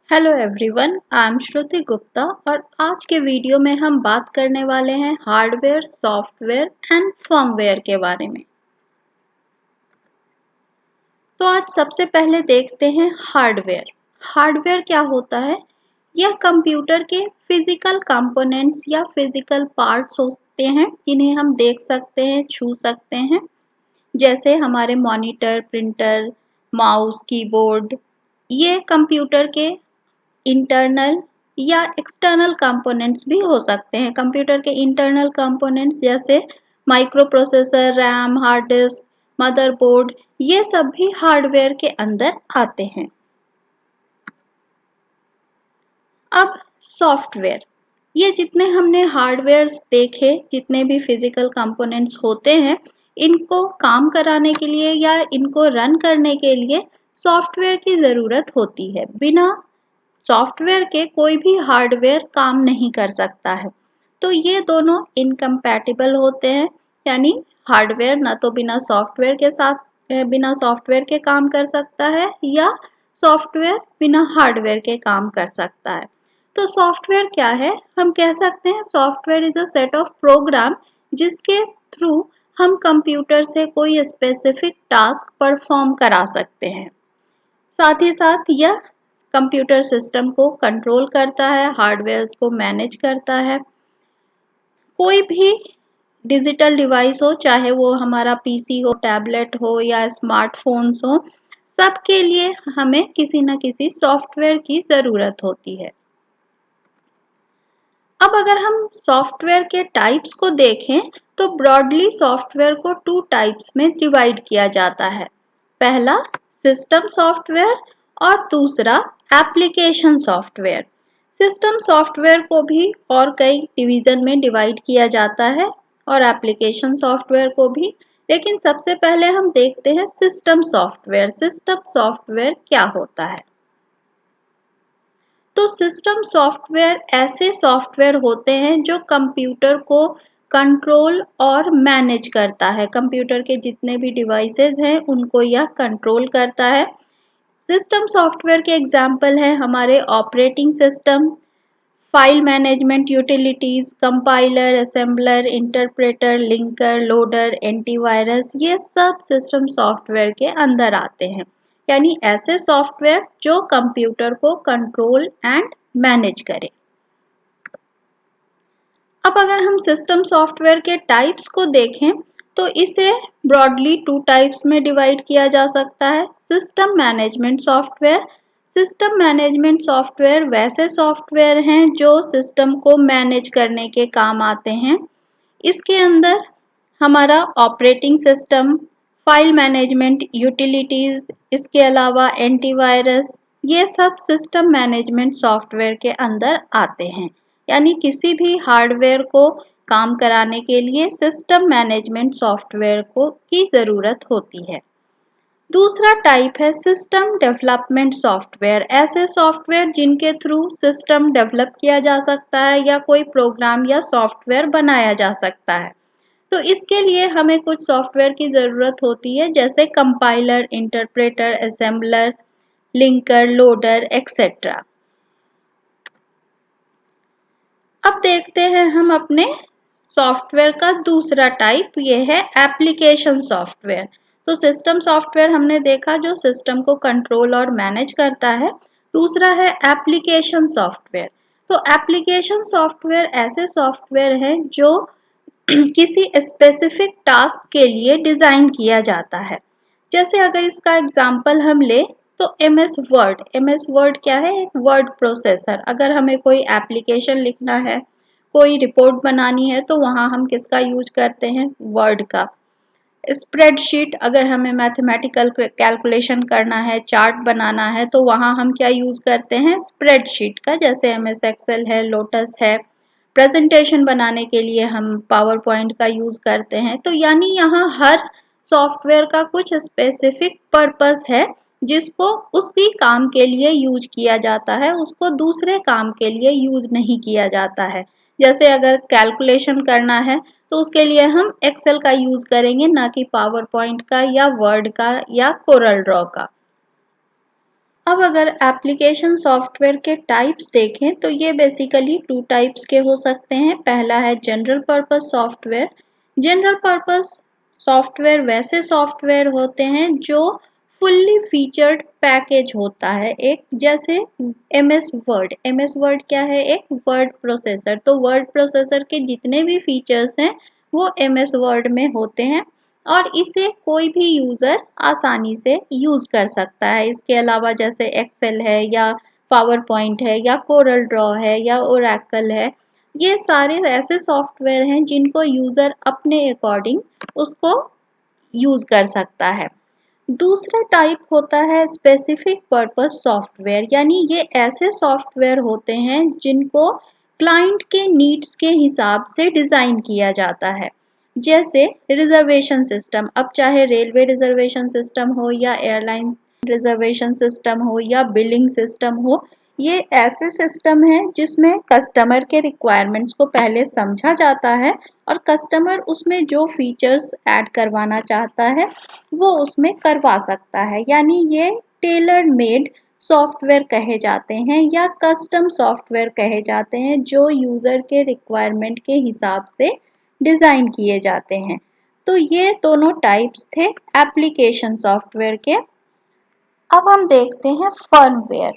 Hello everyone, I am श्रुति गुप्ता और आज के वीडियो में हम बात करने वाले हैं हार्डवेयर, सॉफ्टवेयर एंड फर्मवेयर के बारे में। तो आज सबसे पहले देखते हैं हार्डवेयर। हार्डवेयर क्या होता है? यह कंप्यूटर के फिजिकल कंपोनेंट्स या फिजिकल पार्ट्स होते हैं जिन्हें हम देख सकते हैं, छू सकते हैं, जैसे हमारे मॉनिटर, प्रिंटर, माउस, कीबोर्ड। ये कंप्यूटर के इंटरनल या एक्सटर्नल कंपोनेंट्स भी हो सकते हैं। कंप्यूटर के इंटरनल कंपोनेंट्स जैसे micro processor, RAM, hard disk, motherboard, ये सब भी हार्डवेयर के अंदर आते हैं। अब सॉफ्टवेयर, ये जितने हमने हार्डवेयर देखे, जितने भी फिजिकल कंपोनेंट्स होते हैं, इनको काम कराने के लिए या इनको रन करने के लिए सॉफ्टवेयर की ज़रूरत होती है। बिना सॉफ्टवेयर के कोई भी हार्डवेयर काम नहीं कर सकता है। तो ये दोनों इनकम्पैटिबल होते हैं, यानी हार्डवेयर ना तो बिना सॉफ्टवेयर के काम कर सकता है या सॉफ्टवेयर बिना हार्डवेयर के काम कर सकता है। तो सॉफ्टवेयर क्या है? हम कह सकते हैं software is a set of program जिसके थ्रू हम कंप्यूटर से कोई स्पेसिफिक टास्क परफॉर्म करा सकते हैं। साथ ही साथ यह कंप्यूटर सिस्टम को कंट्रोल करता है, हार्डवेयर को मैनेज करता है। कोई भी डिजिटल डिवाइस हो, चाहे वो हमारा पीसी हो, टैबलेट हो या स्मार्टफोन्स हो, सबके लिए हमें किसी न किसी सॉफ्टवेयर की ज़रूरत होती है। अब अगर हम सॉफ्टवेयर के टाइप्स को देखें तो ब्रॉडली सॉफ्टवेयर को 2 टाइप्स में डिवाइड किया जाता है। पहला सिस्टम सॉफ्टवेयर और दूसरा एप्लीकेशन सॉफ्टवेयर। सिस्टम सॉफ्टवेयर को भी और कई डिवीजन में डिवाइड किया जाता है और एप्लीकेशन सॉफ्टवेयर को भी, लेकिन सबसे पहले हम देखते हैं सिस्टम सॉफ्टवेयर। सिस्टम सॉफ्टवेयर क्या होता है? तो सिस्टम सॉफ्टवेयर ऐसे सॉफ्टवेयर होते हैं जो कंप्यूटर को कंट्रोल और मैनेज करता है। कंप्यूटर के जितने भी डिवाइसेस हैं उनको यह कंट्रोल करता है। सिस्टम सॉफ्टवेयर के एग्जाम्पल हैं हमारे operating system, file management utilities, compiler, assembler, interpreter, linker, loader, antivirus, ये सब सिस्टम सॉफ्टवेयर के अंदर आते हैं। यानी ऐसे सॉफ्टवेयर जो कंप्यूटर को कंट्रोल एंड मैनेज करे। अब अगर हम सिस्टम सॉफ्टवेयर के टाइप्स को देखें तो इसे ब्रॉडली 2 टाइप्स में डिवाइड किया जा सकता है। System management software. System management software वैसे सॉफ्टवेयर हैं जो सिस्टम को मैनेज करने के काम आते हैं। इसके अंदर हमारा operating system, file management utilities, इसके अलावा एंटीवायरस, ये सब सिस्टम मैनेजमेंट सॉफ्टवेयर के अंदर आते हैं। यानी किसी भी हार्डवेयर को काम कराने के लिए सिस्टम मैनेजमेंट सॉफ्टवेयर को की ज़रूरत होती है। दूसरा टाइप है सिस्टम डेवलपमेंट सॉफ्टवेयर। ऐसे सॉफ्टवेयर जिनके थ्रू सिस्टम डेवलप किया जा सकता है या कोई प्रोग्राम या सॉफ्टवेयर बनाया जा सकता है। तो इसके लिए हमें कुछ सॉफ्टवेयर की ज़रूरत होती है, जैसे compiler, interpreter, assembler, linker, loader, etcetera. अब देखते हैं हम अपने सॉफ्टवेयर का दूसरा टाइप, ये है एप्लीकेशन सॉफ्टवेयर। तो सिस्टम सॉफ्टवेयर हमने देखा जो सिस्टम को कंट्रोल और मैनेज करता है। दूसरा है एप्लीकेशन सॉफ्टवेयर। तो एप्लीकेशन सॉफ्टवेयर ऐसे सॉफ्टवेयर हैं जो किसी स्पेसिफिक टास्क के लिए डिज़ाइन किया जाता है। जैसे अगर इसका एग्जांपल हम ले तो एमएस वर्ड क्या है? एक वर्ड प्रोसेसर। अगर हमें कोई एप्लीकेशन लिखना है, कोई रिपोर्ट बनानी है, तो वहाँ हम किसका यूज करते हैं? वर्ड का। स्प्रेडशीट, अगर हमें मैथमेटिकल कैलकुलेशन करना है, चार्ट बनाना है, तो वहाँ हम क्या यूज करते हैं? स्प्रेडशीट का, जैसे एमएस एक्सेल है, लोटस है। प्रेजेंटेशन बनाने के लिए हम पावर पॉइंट का यूज करते हैं। तो यानी यहाँ हर सॉफ्टवेयर का कुछ स्पेसिफिक पर्पस है जिसको उसी काम के लिए यूज किया जाता है, उसको दूसरे काम के लिए यूज नहीं किया जाता है। जैसे अगर कैलकुलेशन करना है तो उसके लिए हम एक्सेल का यूज करेंगे, ना कि पावर पॉइंट का या वर्ड का या कोरल ड्रॉ का। अब अगर एप्लीकेशन सॉफ्टवेयर के टाइप्स देखें तो ये बेसिकली 2 टाइप्स के हो सकते हैं। पहला है general purpose software. General purpose software वैसे सॉफ्टवेयर होते हैं जो फुल्ली फीचर्ड पैकेज होता है, एक जैसे एमएस वर्ड। एमएस वर्ड क्या है? एक वर्ड प्रोसेसर। तो वर्ड प्रोसेसर के जितने भी फीचर्स हैं वो एमएस वर्ड में होते हैं और इसे कोई भी यूजर आसानी से यूज कर सकता है। इसके अलावा जैसे एक्सेल है या पावर पॉइंट है या कोरल ड्रॉ है या ओरेकल है, ये सारे ऐसे सॉफ्टवेयर हैं जिनको यूजर अपने अकॉर्डिंग उसको यूज कर सकता है। दूसरा टाइप होता है स्पेसिफिक पर्पस सॉफ्टवेयर, यानी ये ऐसे सॉफ्टवेयर होते हैं जिनको क्लाइंट के नीड्स के हिसाब से डिजाइन किया जाता है। जैसे रिजर्वेशन सिस्टम, अब चाहे रेलवे रिजर्वेशन सिस्टम हो या एयरलाइन रिजर्वेशन सिस्टम हो या बिलिंग सिस्टम हो, ये ऐसे सिस्टम है जिसमें कस्टमर के रिक्वायरमेंट्स को पहले समझा जाता है और कस्टमर उसमें जो फीचर्स ऐड करवाना चाहता है वो उसमें करवा सकता है। यानी ये टेलर मेड सॉफ्टवेयर कहे जाते हैं या कस्टम सॉफ्टवेयर कहे जाते हैं जो यूजर के रिक्वायरमेंट के हिसाब से डिजाइन किए जाते हैं। तो ये दोनों टाइप्स थे एप्लीकेशन सॉफ्टवेयर के। अब हम देखते हैं फर्मवेयर।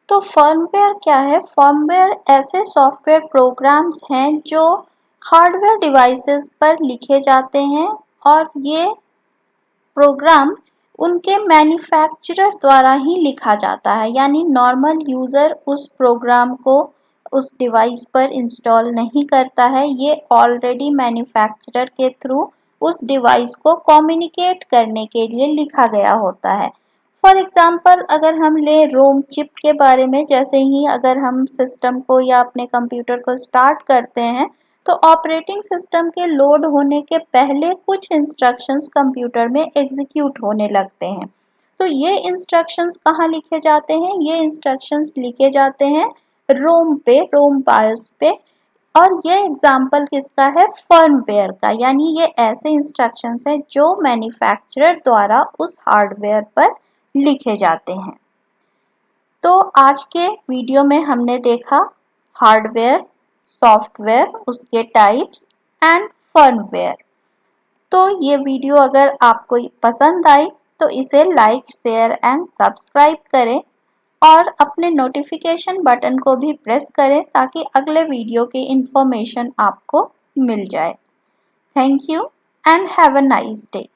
तो फर्मवेयर क्या है? फर्मवेयर ऐसे सॉफ्टवेयर प्रोग्राम्स हैं जो हार्डवेयर डिवाइसेस पर लिखे जाते हैं और ये प्रोग्राम उनके मैन्युफैक्चरर द्वारा ही लिखा जाता है। यानी नॉर्मल यूजर उस प्रोग्राम को उस डिवाइस पर इंस्टॉल नहीं करता है, ये ऑलरेडी मैन्युफैक्चरर के थ्रू उस डिवाइस को कम्युनिकेट करने के लिए लिखा गया होता है। फॉर एग्जाम्पल अगर हम ले रोम चिप के बारे में, जैसे ही अगर हम सिस्टम को या अपने कंप्यूटर को स्टार्ट करते हैं तो ऑपरेटिंग सिस्टम के लोड होने के पहले कुछ इंस्ट्रक्शंस कंप्यूटर में एग्जीक्यूट होने लगते हैं। तो ये इंस्ट्रक्शंस कहाँ लिखे जाते हैं? ये इंस्ट्रक्शंस लिखे जाते हैं रोम पे, रोम बायोस पे। और ये एग्जाम्पल किसका है? फर्मवेयर का। यानी ये ऐसे इंस्ट्रक्शंस हैं जो मैन्युफैक्चरर द्वारा उस हार्डवेयर पर लिखे जाते हैं। तो आज के वीडियो में हमने देखा हार्डवेयर, सॉफ्टवेयर, उसके टाइप्स एंड फर्मवेयर। तो ये वीडियो अगर आपको पसंद आई तो इसे लाइक, शेयर एंड सब्सक्राइब करें और अपने नोटिफिकेशन बटन को भी प्रेस करें ताकि अगले वीडियो की इंफॉर्मेशन आपको मिल जाए। Thank you and have a nice day.